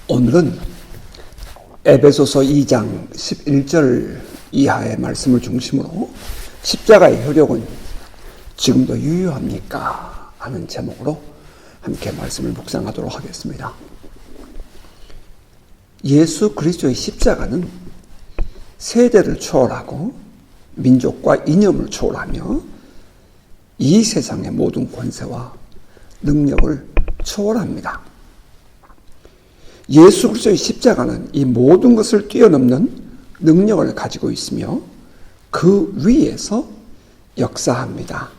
오늘은 에베소서 2장 11절 이하의 말씀을 중심으로 십자가의 효력은 지금도 유효합니까? 하는 제목으로 함께 말씀을 묵상하도록 하겠습니다. 예수 그리스도의 십자가는 세대를 초월하고 민족과 이념을 초월하며 이 세상의 모든 권세와 능력을 초월합니다. 예수 그리스도의 십자가는 이 모든 것을 뛰어넘는 능력을 가지고 있으며 그 위에서 역사합니다.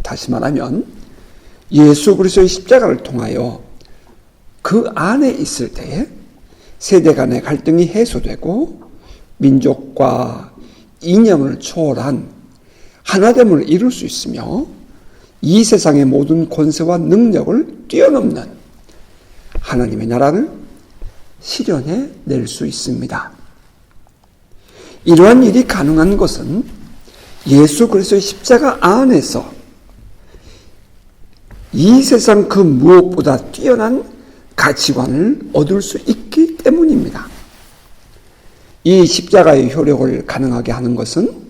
다시 말하면 예수 그리스도의 십자가를 통하여 그 안에 있을 때에 세대 간의 갈등이 해소되고 민족과 이념을 초월한 하나됨을 이룰 수 있으며 이 세상의 모든 권세와 능력을 뛰어넘는 하나님의 나라를 실현해 낼 수 있습니다. 이러한 일이 가능한 것은 예수 그리스도의 십자가 안에서 이 세상 그 무엇보다 뛰어난 가치관을 얻을 수 있기 때문입니다. 이 십자가의 효력을 가능하게 하는 것은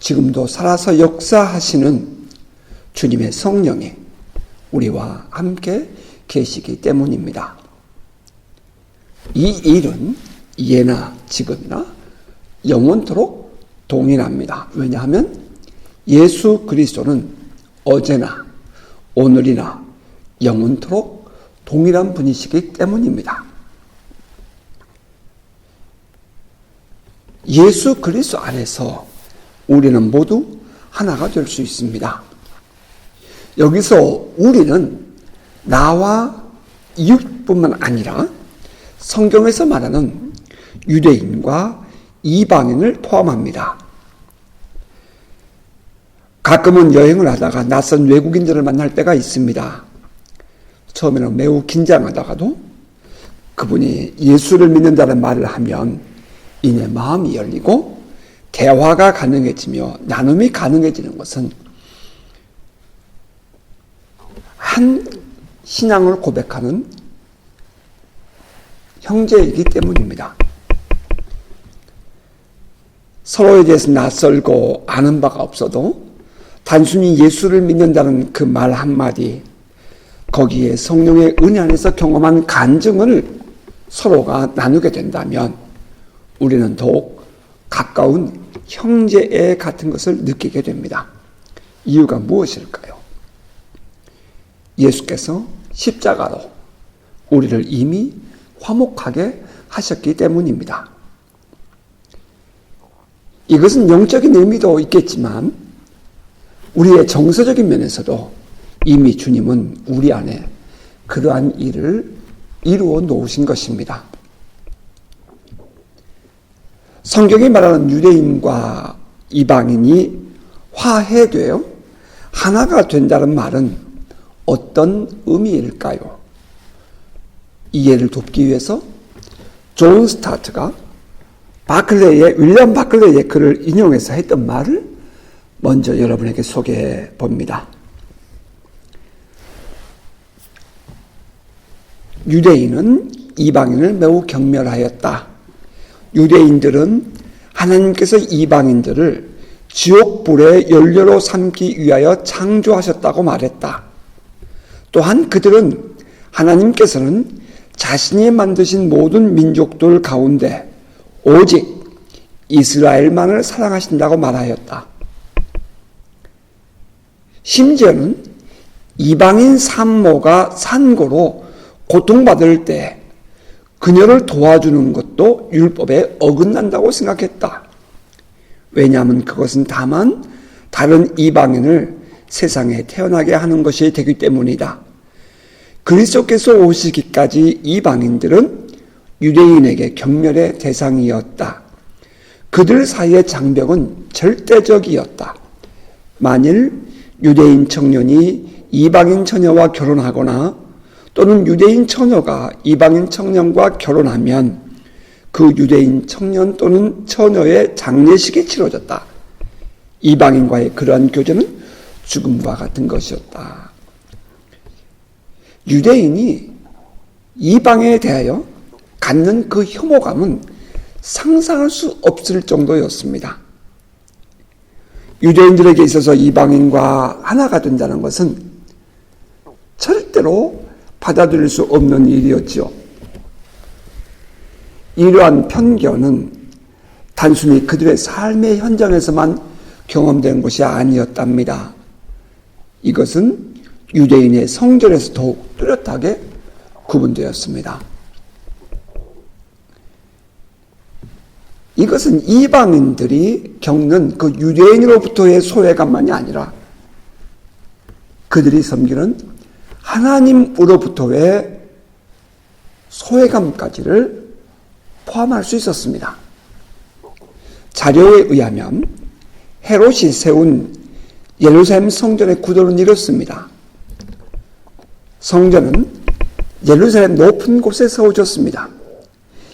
지금도 살아서 역사하시는 주님의 성령이 우리와 함께 계시기 때문입니다. 이 일은 예나 지금이나 영원토록 동일합니다. 왜냐하면 예수 그리스도는 어제나 오늘이나 영원토록 동일한 분이시기 때문입니다. 예수 그리스도 안에서 우리는 모두 하나가 될 수 있습니다. 여기서 우리는 나와 이웃뿐만 아니라 성경에서 말하는 유대인과 이방인을 포함합니다. 가끔은 여행을 하다가 낯선 외국인들을 만날 때가 있습니다. 처음에는 매우 긴장하다가도 그분이 예수를 믿는다는 말을 하면 이내 마음이 열리고 대화가 가능해지며 나눔이 가능해지는 것은 한 신앙을 고백하는 형제이기 때문입니다. 서로에 대해서 낯설고 아는 바가 없어도 단순히 예수를 믿는다는 그 말 한마디, 거기에 성령의 은혜 안에서 경험한 간증을 서로가 나누게 된다면 우리는 더욱 가까운 형제애 같은 것을 느끼게 됩니다. 이유가 무엇일까요? 예수께서 십자가로 우리를 이미 화목하게 하셨기 때문입니다. 이것은 영적인 의미도 있겠지만 우리의 정서적인 면에서도 이미 주님은 우리 안에 그러한 일을 이루어 놓으신 것입니다. 성경이 말하는 유대인과 이방인이 화해되어 하나가 된다는 말은 어떤 의미일까요? 이해를 돕기 위해서 존 스타트가 윌리엄 바클레이의 글을 인용해서 했던 말을 먼저 여러분에게 소개해 봅니다. 유대인은 이방인을 매우 경멸하였다. 유대인들은 하나님께서 이방인들을 지옥불의 연료로 삼기 위하여 창조하셨다고 말했다. 또한 그들은 하나님께서는 자신이 만드신 모든 민족들 가운데 오직 이스라엘만을 사랑하신다고 말하였다. 심지어는 이방인 산모가 산고로 고통받을 때 그녀를 도와주는 것도 율법에 어긋난다고 생각했다. 왜냐하면 그것은 다만 다른 이방인을 세상에 태어나게 하는 것이 되기 때문이다. 그리스도께서 오시기까지 이방인들은 유대인에게 경멸의 대상이었다. 그들 사이의 장벽은 절대적이었다. 만일 유대인 청년이 이방인 처녀와 결혼하거나 또는 유대인 처녀가 이방인 청년과 결혼하면 그 유대인 청년 또는 처녀의 장례식이 치러졌다. 이방인과의 그러한 교제는 죽음과 같은 것이었다. 유대인이 이방에 대하여 갖는 그 혐오감은 상상할 수 없을 정도였습니다. 유대인들에게 있어서 이방인과 하나가 된다는 것은 절대로 받아들일 수 없는 일이었지요. 이러한 편견은 단순히 그들의 삶의 현장에서만 경험된 것이 아니었답니다. 이것은 유대인의 성전에서 더욱 뚜렷하게 구분되었습니다. 이것은 이방인들이 겪는 그 유대인으로부터의 소외감만이 아니라 그들이 섬기는 하나님으로부터의 소외감까지를 포함할 수 있었습니다. 자료에 의하면 헤롯이 세운 예루살렘 성전의 구도는 이렇습니다. 성전은 예루살렘 높은 곳에 세워졌습니다.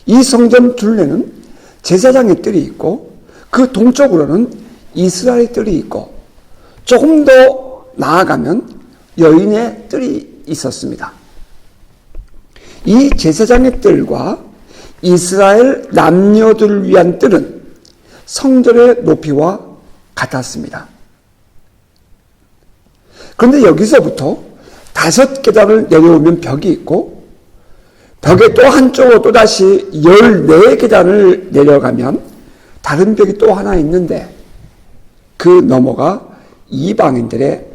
이 성전 둘레는 제사장의 뜰이 있고 그 동쪽으로는 이스라엘의 뜰이 있고 조금 더 나아가면 여인의 뜰이 있었습니다. 이 제사장의 뜰과 이스라엘 남녀들을 위한 뜰은 성전의 높이와 같았습니다. 그런데 여기서부터 5계단을 내려오면 벽이 있고 벽의 또 한쪽으로 또다시 14계단을 내려가면 다른 벽이 또 하나 있는데 그 너머가 이방인들의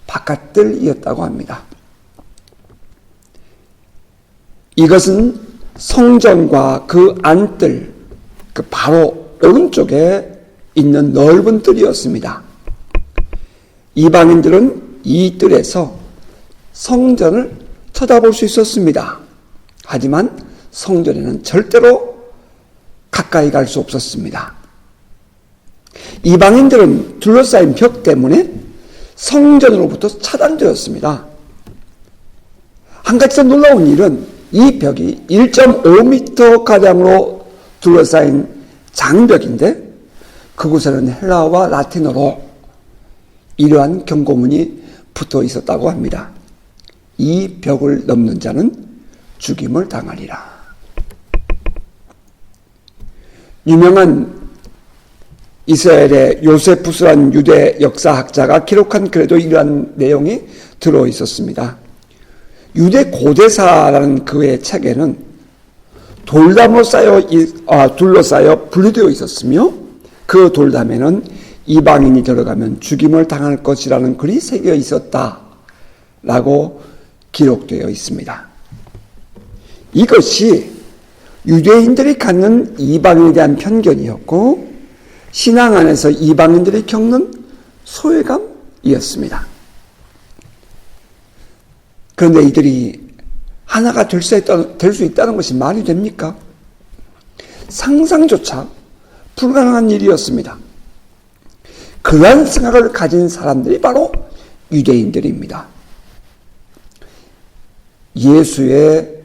바깥뜰이었다고 합니다. 이것은 성전과 그 안뜰, 그 바로 오른쪽에 있는 넓은 뜰이었습니다. 이방인들은 이 뜰에서 성전을 쳐다볼 수 있었습니다. 하지만 성전에는 절대로 가까이 갈 수 없었습니다. 이방인들은 둘러싸인 벽 때문에 성전으로부터 차단되었습니다. 한 가지 더 놀라운 일은 이 벽이 1.5m가량으로 둘러싸인 장벽인데 그곳에는 헬라어와 라틴어로 이러한 경고문이 붙어 있었다고 합니다. 이 벽을 넘는 자는 죽임을 당하리라. 유명한 이스라엘의 요세푸스라는 유대 역사학자가 기록한 글에도 이러한 내용이 들어 있었습니다. 유대 고대사라는 그의 책에는 돌담으로 둘러싸여 분리되어 있었으며 그 돌담에는 이방인이 들어가면 죽임을 당할 것이라는 글이 새겨 있었다라고 기록되어 있습니다. 이것이 유대인들이 갖는 이방인에 대한 편견이었고 신앙 안에서 이방인들이 겪는 소외감이었습니다. 그런데 이들이 하나가 될 수 있다는 것이 말이 됩니까? 상상조차 불가능한 일이었습니다. 그러한 생각을 가진 사람들이 바로 유대인들입니다. 예수의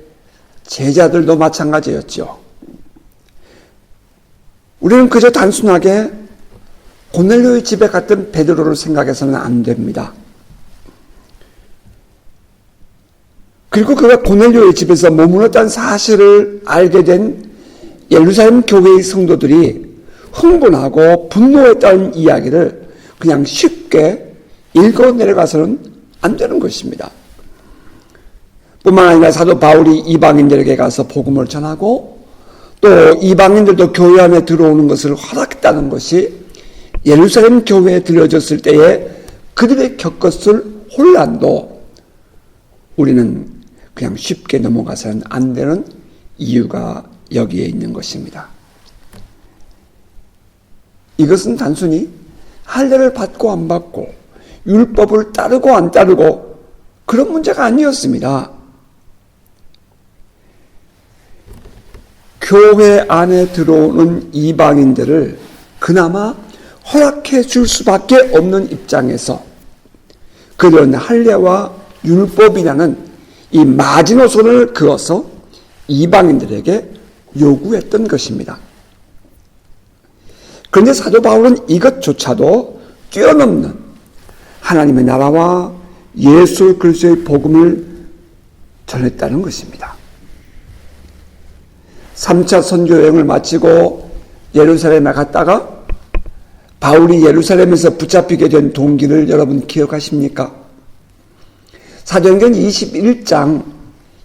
제자들도 마찬가지였죠. 우리는 그저 단순하게 고넬료의 집에 갔던 베드로를 생각해서는 안 됩니다. 그리고 그가 고넬료의 집에서 머물렀다는 사실을 알게 된 예루살렘 교회의 성도들이 흥분하고 분노했다는 이야기를 그냥 쉽게 읽어 내려가서는 안 되는 것입니다. 뿐만 아니라 사도 바울이 이방인들에게 가서 복음을 전하고 또 이방인들도 교회 안에 들어오는 것을 허락했다는 것이 예루살렘 교회에 들려졌을 때에 그들이 겪었을 혼란도 우리는 그냥 쉽게 넘어가서는 안 되는 이유가 여기에 있는 것입니다. 이것은 단순히 할례를 받고 안 받고 율법을 따르고 안 따르고 그런 문제가 아니었습니다. 교회 안에 들어오는 이방인들을 그나마 허락해 줄 수밖에 없는 입장에서 그들은 할례와 율법이라는 이 마지노선을 그어서 이방인들에게 요구했던 것입니다. 그런데 사도 바울은 이것조차도 뛰어넘는 하나님의 나라와 예수 그리스도의 복음을 전했다는 것입니다. 3차 선교 여행을 마치고 예루살렘에 갔다가 바울이 예루살렘에서 붙잡히게 된 동기를 여러분 기억하십니까? 사도행전 21장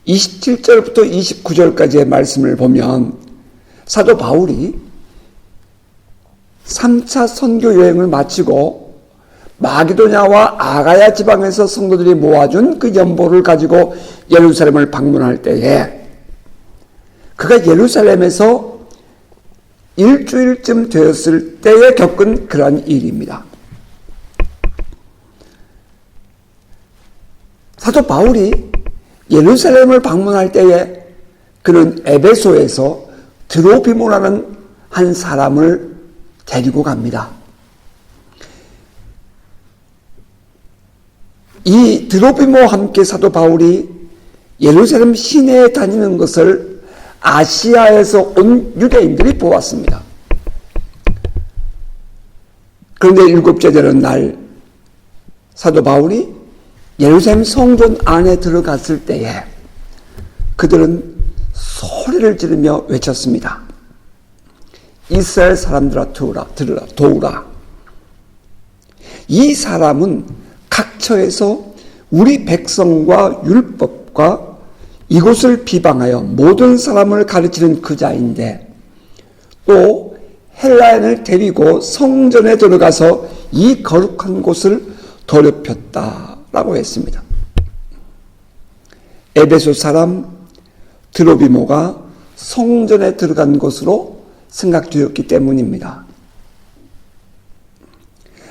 27절부터 29절까지의 말씀을 보면 사도 바울이 3차 선교 여행을 마치고 마게도냐와 아가야 지방에서 성도들이 모아준 그 연보를 가지고 예루살렘을 방문할 때에 그가 예루살렘에서 일주일쯤 되었을 때에 겪은 그러한 일입니다. 사도 바울이 예루살렘을 방문할 때에 그는 에베소에서 드로피모라는 한 사람을 데리고 갑니다. 이 드로피모와 함께 사도 바울이 예루살렘 시내에 다니는 것을 아시아에서 온 유대인들이 보았습니다. 그런데 7째 되는 날 사도 바울이 예루살렘 성전 안에 들어갔을 때에 그들은 소리를 지르며 외쳤습니다. 이스라엘 사람들아 도우라. 이 사람은 각처에서 우리 백성과 율법과 이곳을 비방하여 모든 사람을 가르치는 그 자인데 또 헬라인을 데리고 성전에 들어가서 이 거룩한 곳을 더럽혔다라고 했습니다. 에베소 사람 드로비모가 성전에 들어간 것으로 생각되었기 때문입니다.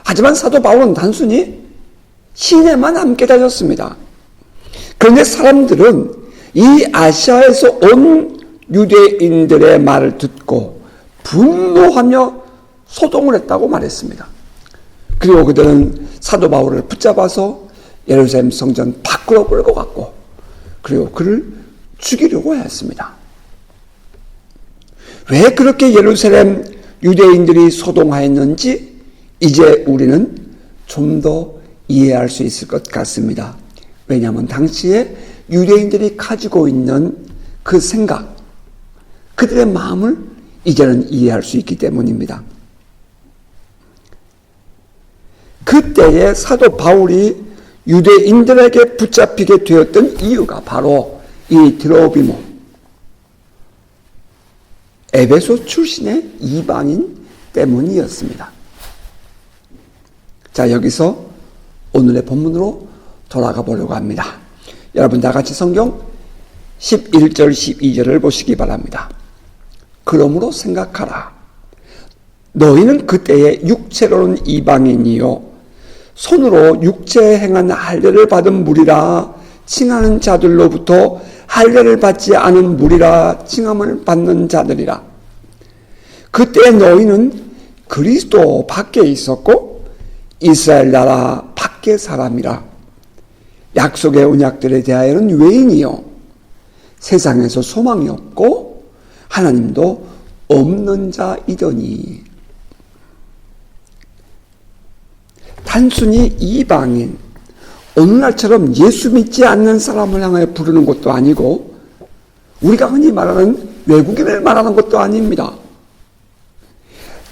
하지만 사도 바울은 단순히 시내만 함께 다녔습니다. 그런데 사람들은 이 아시아에서 온 유대인들의 말을 듣고 분노하며 소동을 했다고 말했습니다. 그리고 그들은 사도 바울을 붙잡아서 예루살렘 성전 밖으로 끌고 갔고 그리고 그를 죽이려고 했습니다. 왜 그렇게 예루살렘 유대인들이 소동하였는지 이제 우리는 좀 더 이해할 수 있을 것 같습니다. 왜냐하면 당시에 유대인들이 가지고 있는 그 생각, 그들의 마음을 이제는 이해할 수 있기 때문입니다. 그때에 사도 바울이 유대인들에게 붙잡히게 되었던 이유가 바로 이 드로비모, 에베소 출신의 이방인 때문이었습니다. 자, 여기서 오늘의 본문으로 돌아가 보려고 합니다. 여러분 다 같이 성경 11절 12절을 보시기 바랍니다. 그러므로 생각하라. 너희는 그때에 육체로는 이방인이요 손으로 육체에 행한 할례를 받은 무리라 칭하는 자들로부터 할례를 받지 않은 무리라 칭함을 받는 자들이라. 그때 너희는 그리스도 밖에 있었고 이스라엘 나라 밖의 사람이라. 약속의 언약들에 대하여는 외인이요 세상에서 소망이 없고 하나님도 없는 자이더니. 단순히 이방인, 오늘날처럼 예수 믿지 않는 사람을 향해 부르는 것도 아니고 우리가 흔히 말하는 외국인을 말하는 것도 아닙니다.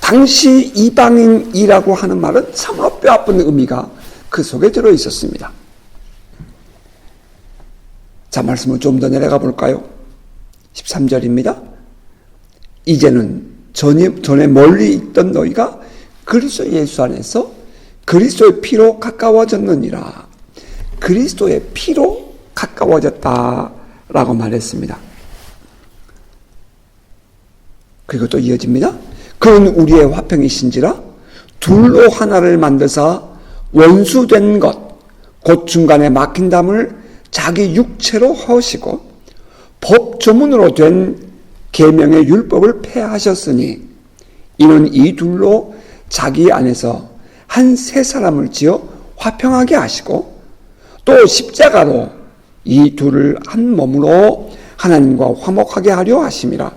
당시 이방인이라고 하는 말은 참으로 뼈아픈 의미가 그 속에 들어 있었습니다. 자, 말씀을 좀 더 내려가 볼까요? 13절입니다. 이제는 전에 멀리 있던 너희가 그리스도 예수 안에서 그리스도의 피로 가까워졌느니라. 그리스도의 피로 가까워졌다라고 말했습니다. 그리고 또 이어집니다. 그는 우리의 화평이신지라 둘로 하나를 만드사 원수된 것 곧 중간에 막힌 담을 자기 육체로 허시고 법 조문으로 된 계명의 율법을 폐하셨으니 이는 이 둘로 자기 안에서 한 세 사람을 지어 화평하게 하시고 또 십자가로 이 둘을 한 몸으로 하나님과 화목하게 하려 하심이라.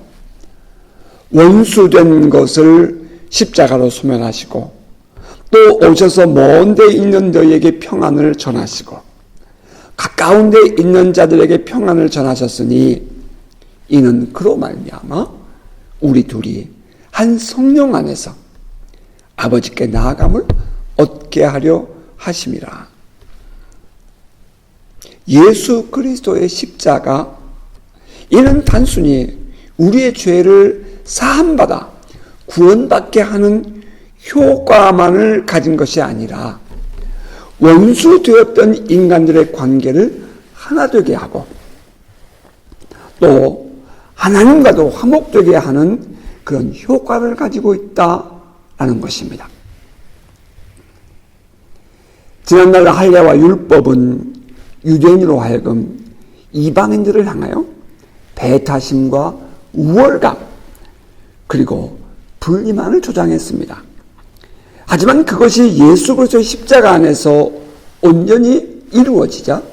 원수된 것을 십자가로 소멸하시고 또 오셔서 먼 데 있는 너희에게 평안을 전하시고 가까운 데 있는 자들에게 평안을 전하셨으니 이는 그로 말미암아 우리 둘이 한 성령 안에서 아버지께 나아감을 얻게 하려 하심이라. 예수 그리스도의 십자가, 이는 단순히 우리의 죄를 사함받아 구원받게 하는 효과만을 가진 것이 아니라 원수 되었던 인간들의 관계를 하나 되게 하고 또 하나님과도 화목되게 하는 그런 효과를 가지고 있다라는 것입니다. 지난날 할례와 율법은 유대인으로 하여금 이방인들을 향하여 배타심과 우월감 그리고 분리만을 조장했습니다. 하지만 그것이 예수 그리스도의 십자가 안에서 온전히 이루어지자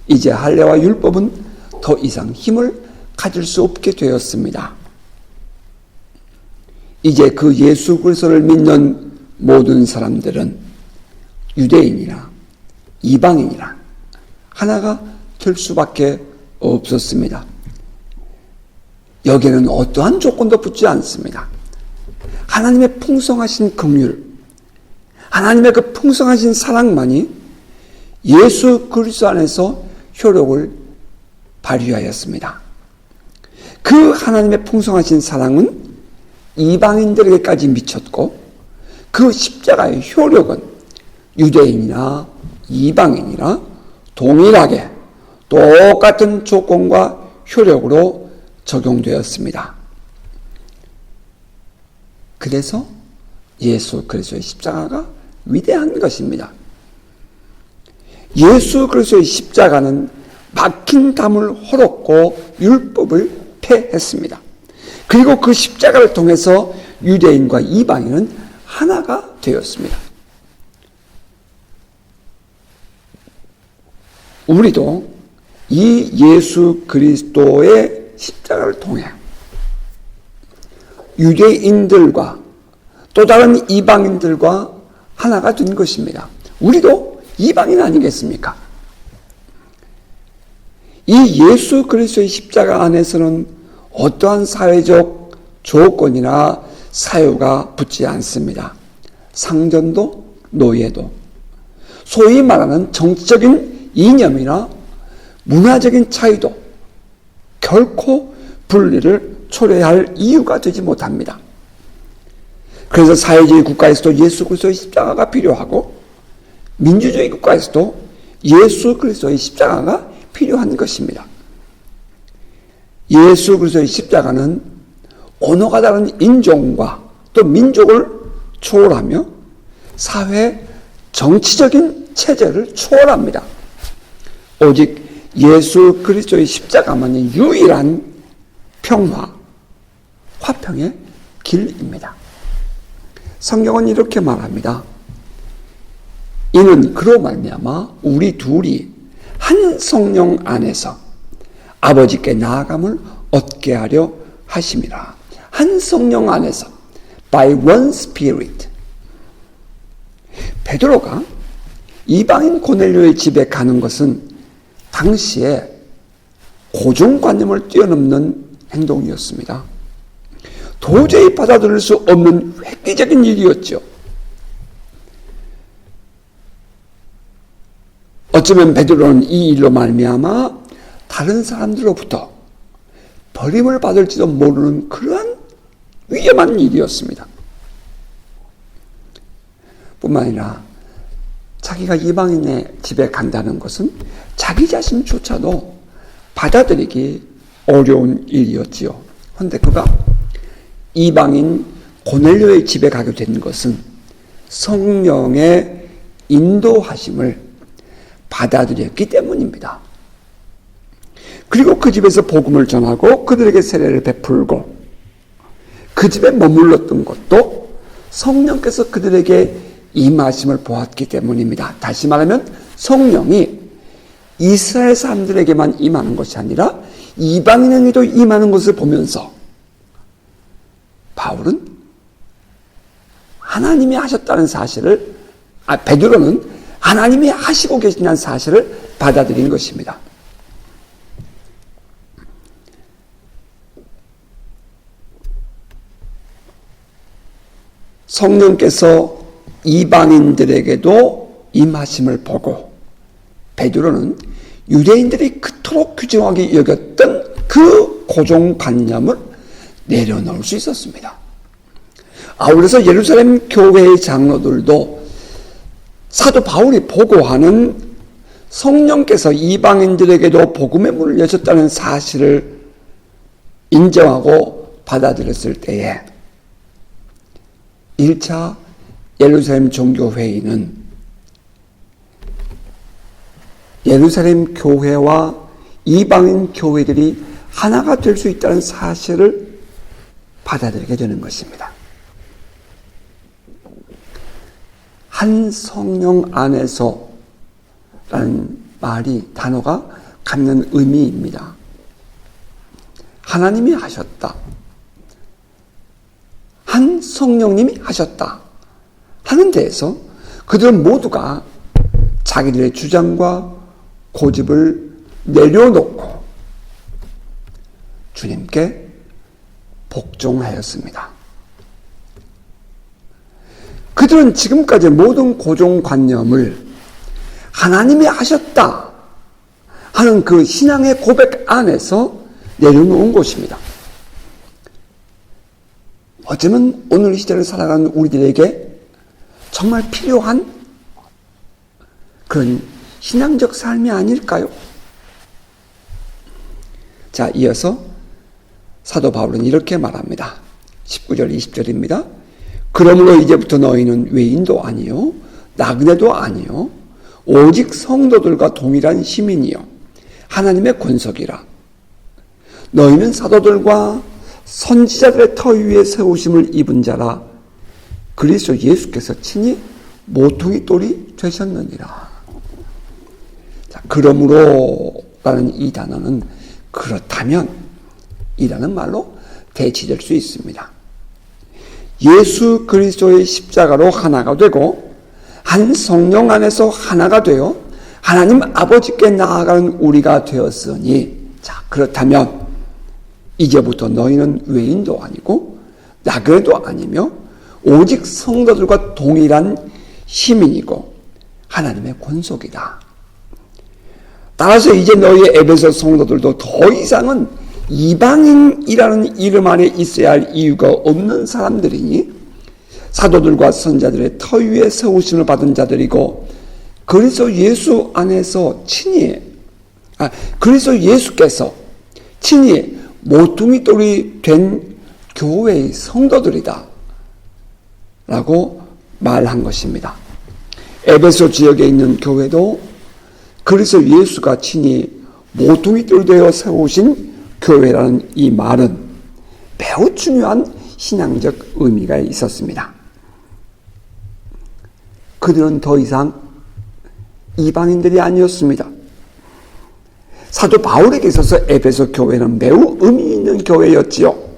이제 할례와 율법은 더 이상 힘을 가질 수 없게 되었습니다. 이제 그 예수 그리스도를 믿는 모든 사람들은 유대인이나 이방인이나 하나가 될 수밖에 없었습니다. 여기에는 어떠한 조건도 붙지 않습니다. 하나님의 풍성하신 긍휼, 하나님의 그 풍성하신 사랑만이 예수 그리스도 안에서 효력을 발휘하였습니다. 그 하나님의 풍성하신 사랑은 이방인들에게까지 미쳤고 그 십자가의 효력은 유대인이나 이방인이나 동일하게 똑같은 조건과 효력으로 적용되었습니다. 그래서 예수 그리스도의 십자가가 위대한 것입니다. 예수 그리스도의 십자가는 막힌 담을 헐었고 율법을 폐했습니다. 그리고 그 십자가를 통해서 유대인과 이방인은 하나가 되었습니다. 우리도 이 예수 그리스도의 십자가를 통해 유대인들과 또 다른 이방인들과 하나가 된 것입니다. 우리도 이방인 아니겠습니까? 이 예수 그리스도의 십자가 안에서는 어떠한 사회적 조건이나 사유가 붙지 않습니다. 상전도 노예도 소위 말하는 정치적인 이념이나 문화적인 차이도 결코 분리를 초래할 이유가 되지 못합니다. 그래서 사회주의 국가에서도 예수 그리스도의 십자가가 필요하고 민주주의 국가에서도 예수 그리스도의 십자가가 필요한 것입니다. 예수 그리스도의 십자가는 언어가 다른 인종과 또 민족을 초월하며 사회 정치적인 체제를 초월합니다. 오직 예수 그리스도의 십자가만이 유일한 평화, 화평의 길입니다. 성경은 이렇게 말합니다. 이는 그로 말미암아 우리 둘이 한 성령 안에서 아버지께 나아감을 얻게 하려 하심이라. 한 성령 안에서 by one spirit. 베드로가 이방인 고넬료의 집에 가는 것은 당시에 고정관념을 뛰어넘는 행동이었습니다. 도저히 받아들일 수 없는 획기적인 일이었죠. 어쩌면 베드로는 이 일로 말미암아 다른 사람들로부터 버림을 받을지도 모르는 그러한 위험한 일이었습니다. 뿐만 아니라 자기가 이방인의 집에 간다는 것은 자기 자신조차도 받아들이기 어려운 일이었지요. 그런데 그가 이방인 고넬료의 집에 가게 된 것은 성령의 인도하심을 받아들였기 때문입니다. 그리고 그 집에서 복음을 전하고 그들에게 세례를 베풀고 그 집에 머물렀던 것도 성령께서 그들에게 임하심을 보았기 때문입니다. 다시 말하면 성령이 이스라엘 사람들에게만 임하는 것이 아니라 이방인에게도 임하는 것을 보면서 바울은 하나님이 하셨다는 사실을, 베드로는 하나님이 하시고 계신다는 사실을 받아들인 것입니다. 성령께서 이방인들에게도 임하심을 보고 베드로는 유대인들이 그토록 귀중하게 여겼던 그 고정관념을 내려놓을 수 있었습니다. 아울러서 예루살렘 교회의 장로들도 사도 바울이 보고하는 성령께서 이방인들에게도 복음의 문을 여셨다는 사실을 인정하고 받아들였을 때에 1차 예루살렘 종교회의는 예루살렘 교회와 이방인 교회들이 하나가 될 수 있다는 사실을 받아들이게 되는 것입니다. 한 성령 안에서 라는 말이, 단어가 갖는 의미입니다. 하나님이 하셨다. 한 성령님이 하셨다. 하는 데에서 그들은 모두가 자기들의 주장과 고집을 내려놓고 주님께 복종하였습니다. 그들은 지금까지 모든 고정관념을 하나님이 하셨다 하는 그 신앙의 고백 안에서 내려놓은 것입니다. 어쩌면 오늘 시대를 살아가는 우리들에게 정말 필요한 그런 신앙적 삶이 아닐까요? 자, 이어서 사도 바울은 이렇게 말합니다. 19절 20절입니다. 그러므로 이제부터 너희는 외인도 아니요 나그네도 아니요 오직 성도들과 동일한 시민이요 하나님의 권속이라. 너희는 사도들과 선지자들의 터 위에 세우심을 입은 자라. 그리스도 예수께서 친히 모퉁이 돌이 되셨느니라. 자, 그러므로 라는 이 단어는 그렇다면 이라는 말로 대치될 수 있습니다. 예수 그리스도의 십자가로 하나가 되고 한 성령 안에서 하나가 되어 하나님 아버지께 나아가는 우리가 되었으니, 자, 그렇다면 이제부터 너희는 외인도 아니고 나그네도 아니며 오직 성도들과 동일한 시민이고 하나님의 권속이다. 따라서 이제 너희의 에베소 성도들도 더 이상은 이방인이라는 이름 아래 있어야 할 이유가 없는 사람들이니 사도들과 선자들의 터 위에 세우심을 받은 자들이고 그리스도 예수 안에서 그리스도 예수께서 친히 모퉁이 돌이 된 교회의 성도들이다 라고 말한 것입니다. 에베소 지역에 있는 교회도 그리스도 예수가 친히 모퉁이 돌 되어 세우신 교회라는 이 말은 매우 중요한 신앙적 의미가 있었습니다. 그들은 더 이상 이방인들이 아니었습니다. 사도 바울에게 있어서 에베소 교회는 매우 의미 있는 교회였지요.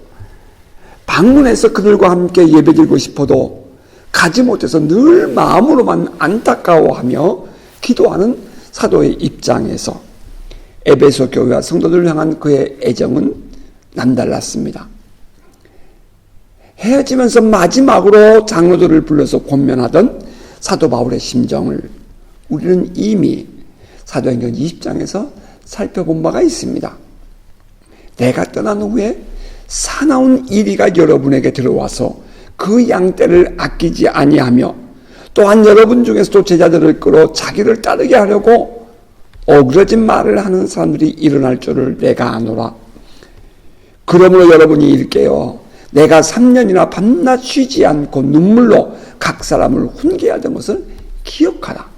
방문해서 그들과 함께 예배드리고 싶어도 가지 못해서 늘 마음으로만 안타까워하며 기도하는 사도의 입장에서 에베소 교회와 성도들을 향한 그의 애정은 남달랐습니다. 헤어지면서 마지막으로 장로들을 불러서 권면하던 사도 바울의 심정을 우리는 이미 사도행전 20장에서 살펴본 바가 있습니다. 내가 떠난 후에 사나운 이리가 여러분에게 들어와서 그 양떼를 아끼지 아니하며 또한 여러분 중에서도 제자들을 끌어 자기를 따르게 하려고 어그러진 말을 하는 사람들이 일어날 줄을 내가 아노라. 그러므로 여러분이 일깨어 내가 3년이나 밤낮 쉬지 않고 눈물로 각 사람을 훈계하던 것을 기억하라.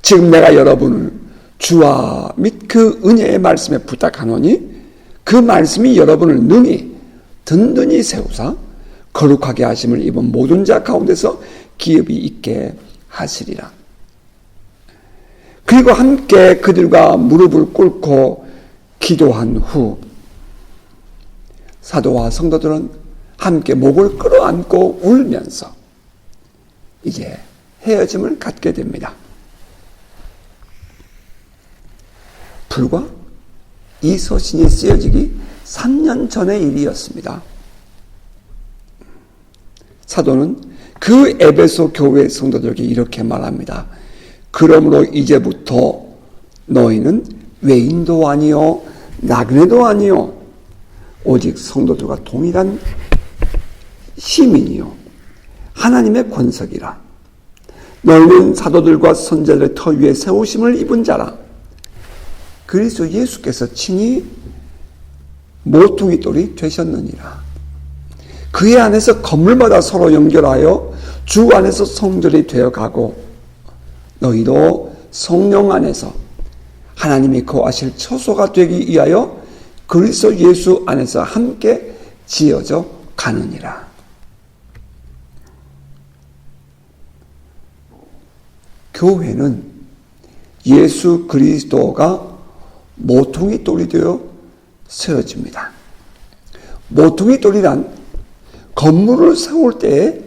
지금 내가 여러분을 주와 및 그 은혜의 말씀에 부탁하노니 그 말씀이 여러분을 능히 든든히 세우사 거룩하게 하심을 입은 모든 자 가운데서 기업이 있게 하시리라. 그리고 함께 그들과 무릎을 꿇고 기도한 후 사도와 성도들은 함께 목을 끌어안고 울면서 이제 헤어짐을 갖게 됩니다. 불과 이 서신이 쓰여지기 3년 전의 일이었습니다. 사도는 그 에베소 교회 성도들에게 이렇게 말합니다. 그러므로 이제부터 너희는 외인도 아니요 나그네도 아니요 오직 성도들과 동일한 시민이요 하나님의 권석이라. 너희는 사도들과 선지자들의 터 위에 세우심을 입은 자라. 그리스도 예수께서 친히 모퉁이 돌이 되셨느니라. 그의 안에서 건물마다 서로 연결하여 주 안에서 성전이 되어가고 너희도 성령 안에서 하나님이 거하실 처소가 되기 위하여 그리스도 예수 안에서 함께 지어져 가느니라. 교회는 예수 그리스도가 모퉁이 돌이 되어 세워집니다. 모퉁이 돌이란 건물을 세울 때에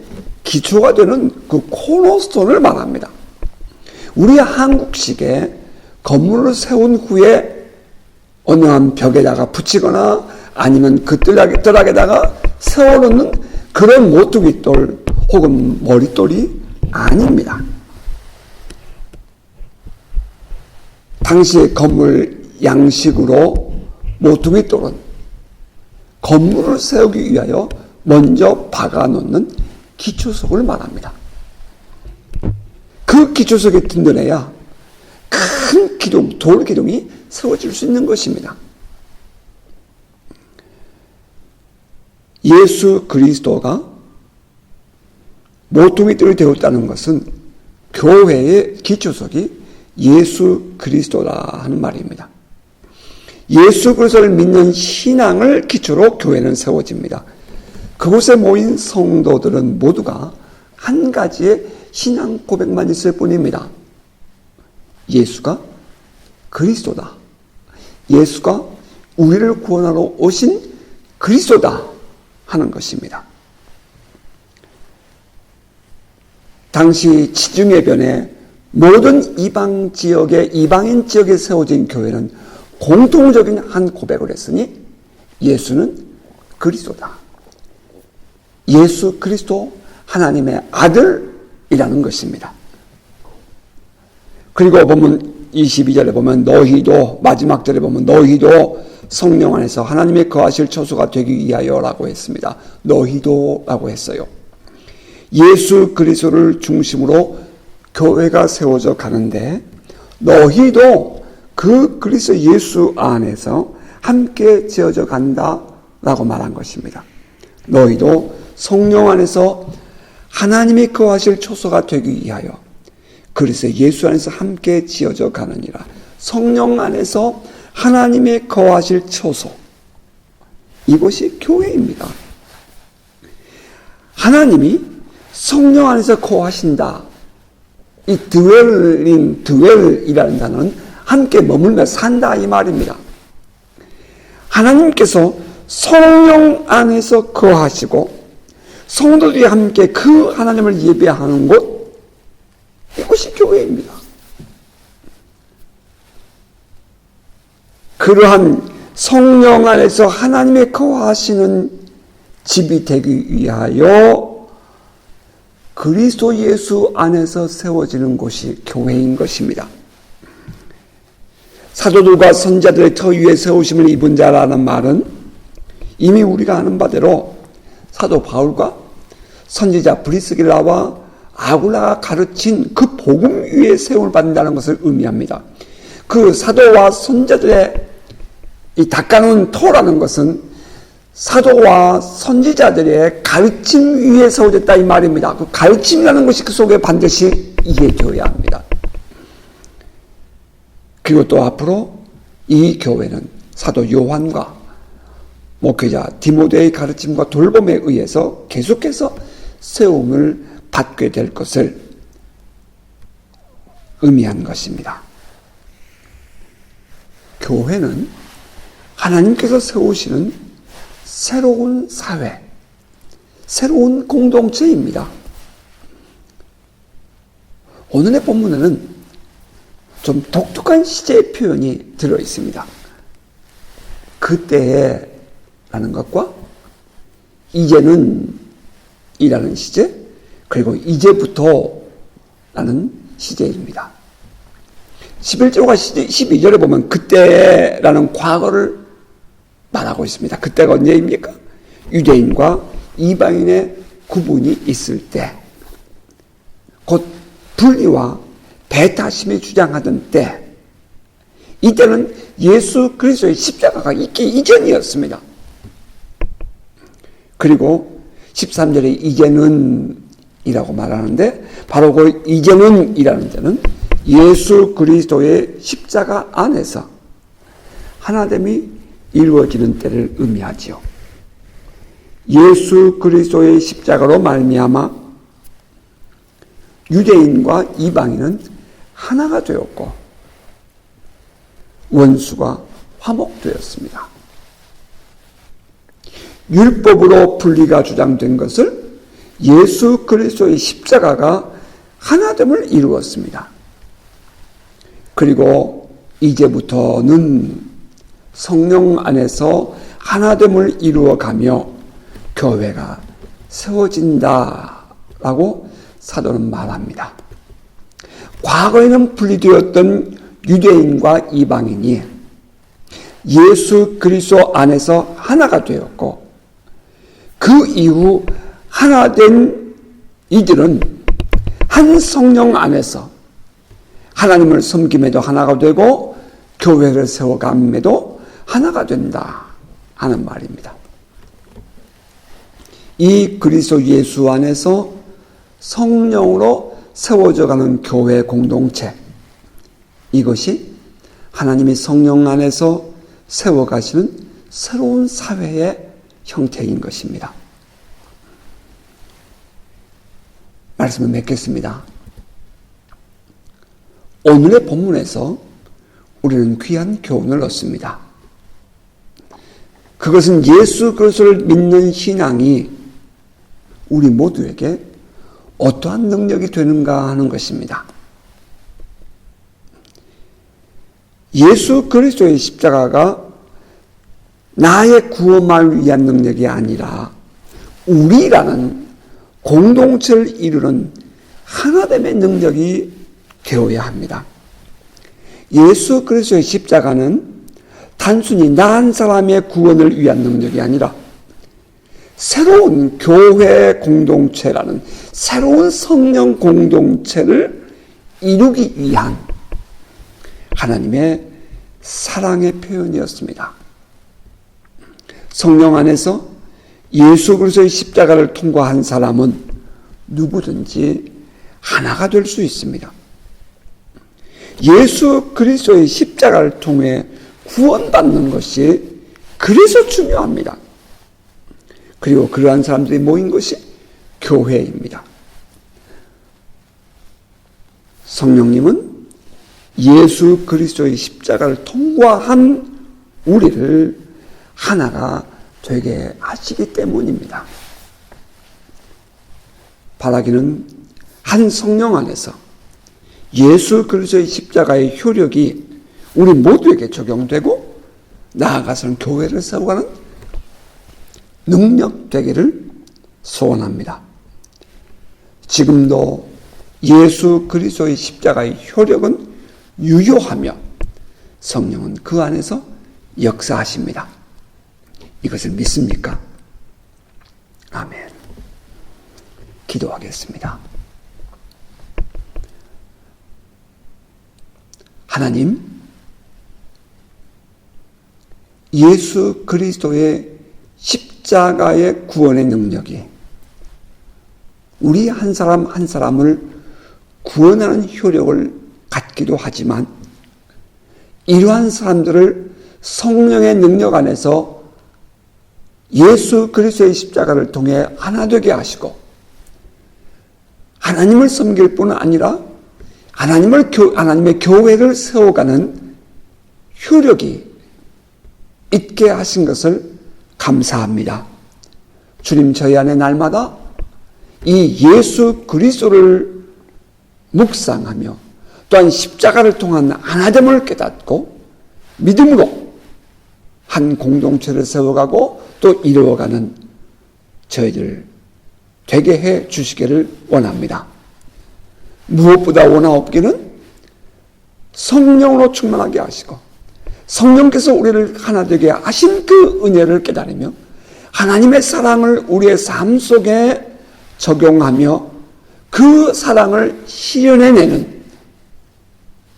기초가 되는 그 코너스톤을 말합니다. 우리 한국식의 건물을 세운 후에 어느 한 벽에다가 붙이거나 아니면 그 뜰락에다가 세워놓는 그런 모퉁이 돌 혹은 머릿돌이 아닙니다. 당시의 건물 양식으로 모퉁이 돌은 건물을 세우기 위하여 먼저 박아놓는 기초석을 말합니다. 그 기초석이 든든해야 큰 기둥, 돌 기둥이 세워질 수 있는 것입니다. 예수 그리스도가 모퉁이 돌이 되었다는 것은 교회의 기초석이 예수 그리스도라 하는 말입니다. 예수 그리스도를 믿는 신앙을 기초로 교회는 세워집니다. 그곳에 모인 성도들은 모두가 한 가지의 신앙 고백만 있을 뿐입니다. 예수가 그리스도다. 예수가 우리를 구원하러 오신 그리스도다 하는 것입니다. 당시 지중해변에 모든 이방인 지역에 세워진 교회는 공통적인 한 고백을 했으니 예수는 그리스도다. 예수 그리스도 하나님의 아들이라는 것입니다. 그리고 보면 22절에 보면 너희도 마지막 절에 보면 너희도 성령 안에서 하나님의 거하실 처소가 되기 위하여라고 했습니다. 너희도 라고 했어요. 예수 그리스도를 중심으로 교회가 세워져 가는데 너희도 그 그리스도 예수 안에서 함께 지어져 간다라고 말한 것입니다. 너희도 성령 안에서 하나님이 거하실 처소가 되기 위하여 그리스도 예수 안에서 함께 지어져 가느니라. 성령 안에서 하나님의 거하실 처소, 이것이 교회입니다. 하나님이 성령 안에서 거하신다. 이 드웰이라는 단어는 함께 머물며 산다 이 말입니다. 하나님께서 성령 안에서 거하시고 성도들이 함께 그 하나님을 예배하는 곳, 이것이 교회입니다. 그러한 성령 안에서 하나님의 거하시는 집이 되기 위하여 그리스도 예수 안에서 세워지는 곳이 교회인 것입니다. 사도들과 선지자들의 터 위에 세우심을 입은 자라는 말은 이미 우리가 아는 바대로 사도 바울과 선지자 브리스길라와 아굴라가 가르친 그 복음 위에 세움을 받는다는 것을 의미합니다. 그 사도와 선지자들의 이 닦아놓은 터라는 것은 사도와 선지자들의 가르침 위에 세워졌다 이 말입니다. 그 가르침이라는 것이 그 속에 반드시 이해되어야 합니다. 그리고 또 앞으로 이 교회는 사도 요한과 목회자 디모데의 가르침과 돌봄에 의해서 계속해서 세움을 받게 될 것을 의미한 것입니다. 교회는 하나님께서 세우시는 새로운 사회, 새로운 공동체입니다. 오늘의 본문에는 좀 독특한 시제 표현이 들어 있습니다. 그때라는 것과 이제는 이라는 시제, 그리고 이제부터라는 시제입니다. 11절과 12절에 보면 그때라는 과거를 말하고 있습니다. 그때가 언제입니까? 유대인과 이방인의 구분이 있을 때, 곧 분리와 배타심이 주장하던 때, 이때는 예수 그리스도의 십자가가 있기 이전이었습니다. 그리고 13절에 이제는 이라고 말하는데, 바로 그 이제는 이라는 데는 예수 그리스도의 십자가 안에서 하나됨이 이루어지는 때를 의미하지요. 예수 그리스도의 십자가로 말미암아 유대인과 이방인은 하나가 되었고 원수가 화목되었습니다. 율법으로 분리가 주장된 것을 예수 그리스도의 십자가가 하나됨을 이루었습니다. 그리고 이제부터는 성령 안에서 하나됨을 이루어가며 교회가 세워진다라고 사도는 말합니다. 과거에는 분리되었던 유대인과 이방인이 예수 그리스도 안에서 하나가 되었고, 그 이후 하나된 이들은 한 성령 안에서 하나님을 섬김에도 하나가 되고 교회를 세워감에도 하나가 된다 하는 말입니다. 이 그리스도 예수 안에서 성령으로 세워져가는 교회 공동체, 이것이 하나님이 성령 안에서 세워가시는 새로운 사회의 형태인 것입니다. 말씀을 맺겠습니다. 오늘의 본문에서 우리는 귀한 교훈을 얻습니다. 그것은 예수 그리스도를 믿는 신앙이 우리 모두에게 어떠한 능력이 되는가 하는 것입니다. 예수 그리스도의 십자가가 나의 구원을 위한 능력이 아니라 우리라는 공동체를 이루는 하나됨의 능력이 되어야 합니다. 예수 그리스도의 십자가는 단순히 나 한 사람의 구원을 위한 능력이 아니라 새로운 교회 공동체라는 새로운 성령 공동체를 이루기 위한 하나님의 사랑의 표현이었습니다. 성령 안에서 예수 그리스도의 십자가를 통과한 사람은 누구든지 하나가 될 수 있습니다. 예수 그리스도의 십자가를 통해 구원받는 것이 그래서 중요합니다. 그리고 그러한 사람들이 모인 것이 교회입니다. 성령님은 예수 그리스도의 십자가를 통과한 우리를 하나가 되게 하시기 때문입니다. 바라기는 한 성령 안에서 예수 그리스도의 십자가의 효력이 우리 모두에게 적용되고 나아가서는 교회를 세워가는 능력 되기를 소원합니다. 지금도 예수 그리스도의 십자가의 효력은 유효하며 성령은 그 안에서 역사하십니다. 이것을 믿습니까? 아멘. 기도하겠습니다. 하나님, 예수 그리스도의 십자가의 구원의 능력이 우리 한 사람 한 사람을 구원하는 효력을 갖기도 하지만 이러한 사람들을 성령의 능력 안에서 예수 그리스도의 십자가를 통해 하나 되게 하시고 하나님을 섬길 뿐 아니라 하나님의 교회를 세워가는 효력이 있게 하신 것을 감사합니다. 주님, 저희 안에 날마다 이 예수 그리스도를 묵상하며 또한 십자가를 통한 하나됨을 깨닫고 믿음으로 한 공동체를 세워가고 또 이루어가는 저희들 되게 해 주시기를 원합니다. 무엇보다 원하옵기는 성령으로 충만하게 하시고 성령께서 우리를 하나 되게 하신 그 은혜를 깨달으며 하나님의 사랑을 우리의 삶 속에 적용하며 그 사랑을 실현해내는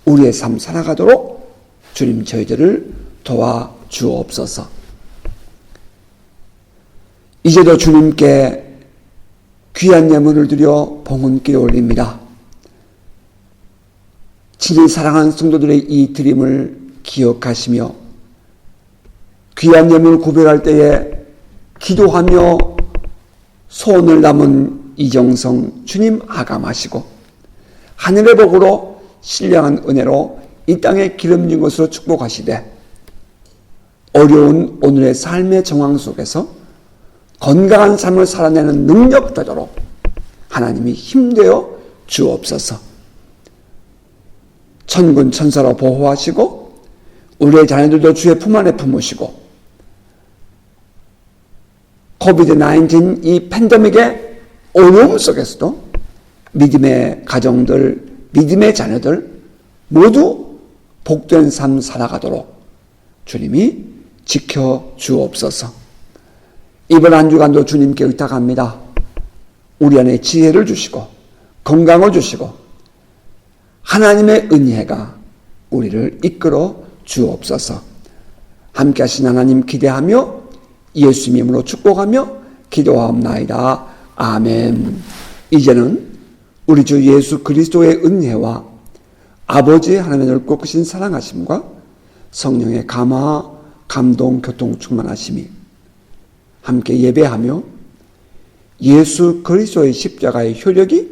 우리의 삶 살아가도록 주님 저희들을 도와주옵소서. 이제도 주님께 귀한 예물을 드려 봉헌기를 올립니다. 친히 사랑하는 성도들의 이 드림을 기억하시며 귀한 예물을 구별할 때에 기도하며 소원을 담은 이정성 주님 아감하시고 하늘의 복으로 신령한 은혜로 이 땅에 기름진 것으로 축복하시되 어려운 오늘의 삶의 정황 속에서 건강한 삶을 살아내는 능력 되도록 하나님이 힘되어 주옵소서. 천군 천사로 보호하시고 우리의 자녀들도 주의 품 안에 품으시고 코비드-19 이 팬데믹의 어려움 속에서도 믿음의 가정들, 믿음의 자녀들 모두 복된 삶 살아가도록 주님이 지켜주옵소서. 이번 한 주간도 주님께 의탁합니다. 우리 안에 지혜를 주시고 건강을 주시고 하나님의 은혜가 우리를 이끌어 주옵소서. 함께 하신 하나님 기대하며 예수님 이름으로 축복하며 기도하옵나이다. 아멘. 이제는 우리 주 예수 그리스도의 은혜와 아버지 하나님의 넓고 크신 사랑하심과 성령의 감화, 감동, 교통 충만하심이 함께 예배하며 예수 그리스도의 십자가의 효력이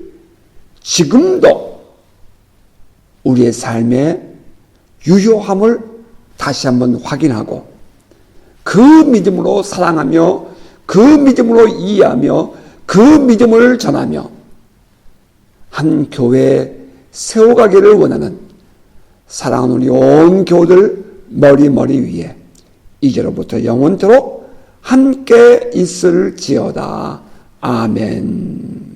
지금도 우리의 삶의 유효함을 다시 한번 확인하고 그 믿음으로 사랑하며 그 믿음으로 이해하며 그 믿음을 전하며 한 교회에 세워가기를 원하는 사랑하는 우리 온 교우들 머리 위에 이제로부터 영원토록 함께 있을지어다. 아멘.